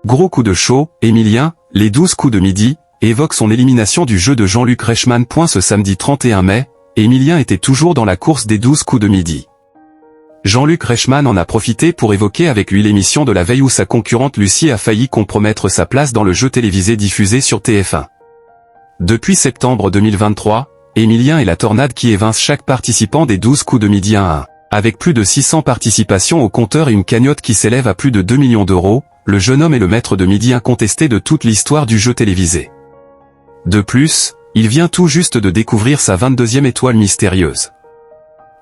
Gros coup de chaud, Emilien, les 12 coups de midi, évoque son élimination du jeu de Jean-Luc Reichmann. Ce samedi 31 mai, Emilien était toujours dans la course des 12 coups de midi. Jean-Luc Reichmann en a profité pour évoquer avec lui l'émission de la veille où sa concurrente Lucie a failli compromettre sa place dans le jeu télévisé diffusé sur TF1. Depuis septembre 2023, Emilien est la tornade qui évince chaque participant des 12 coups de midi 1 à 1. Avec plus de 600 participations au compteur et une cagnotte qui s'élève à plus de 2 millions d'euros, le jeune homme est le maître de midi incontesté de toute l'histoire du jeu télévisé. De plus, il vient tout juste de découvrir sa 22e étoile mystérieuse.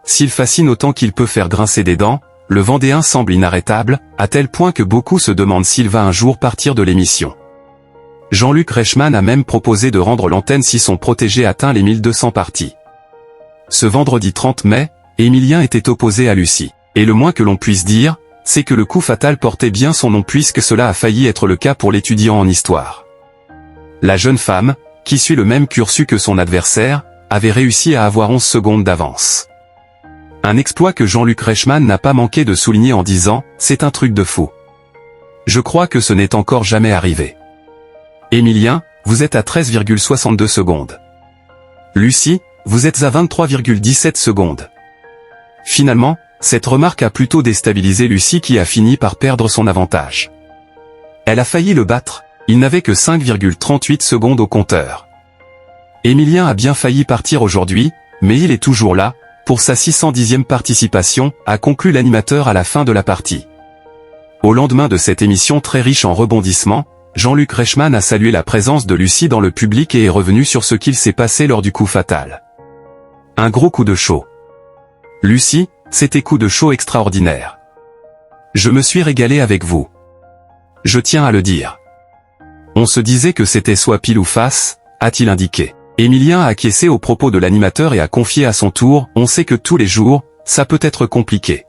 S'il fascine autant qu'il peut faire grincer des dents, le Vendéen semble inarrêtable, à tel point que beaucoup se demandent s'il va un jour partir de l'émission. Jean-Luc Reichmann a même proposé de rendre l'antenne si son protégé atteint les 1200 parties. Ce vendredi 30 mai, Emilien était opposé à Lucie. Et le moins que l'on puisse dire, c'est que le coup fatal portait bien son nom puisque cela a failli être le cas pour l'étudiant en histoire. La jeune femme, qui suit le même cursus que son adversaire, avait réussi à avoir 11 secondes d'avance. Un exploit que Jean-Luc Reichmann n'a pas manqué de souligner en disant « C'est un truc de fou. Je crois que ce n'est encore jamais arrivé. Emilien, vous êtes à 13,62 secondes. Lucie, vous êtes à 23,17 secondes. » Finalement, cette remarque a plutôt déstabilisé Lucie qui a fini par perdre son avantage. Elle a failli le battre, il n'avait que 5,38 secondes au compteur. Emilien a bien failli partir aujourd'hui, mais il est toujours là, pour sa 610e participation, a conclu l'animateur à la fin de la partie. Au lendemain de cette émission très riche en rebondissements, Jean-Luc Reichmann a salué la présence de Lucie dans le public et est revenu sur ce qu'il s'est passé lors du coup fatal. Un gros coup de chaud. Lucie, c'était coup de chaud extraordinaire. Je me suis régalé avec vous. Je tiens à le dire. On se disait que c'était soit pile ou face, a-t-il indiqué. Emilien a acquiescé aux propos de l'animateur et a confié à son tour « On sait que tous les jours, ça peut être compliqué. »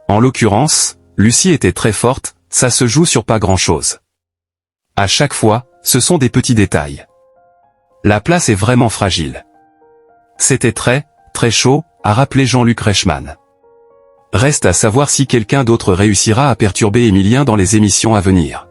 En l'occurrence, Lucie était très forte, ça se joue sur pas grand-chose. À chaque fois, ce sont des petits détails. La place est vraiment fragile. C'était très chaud, a rappelé Jean-Luc Reichmann. Reste à savoir si quelqu'un d'autre réussira à perturber Emilien dans les émissions à venir.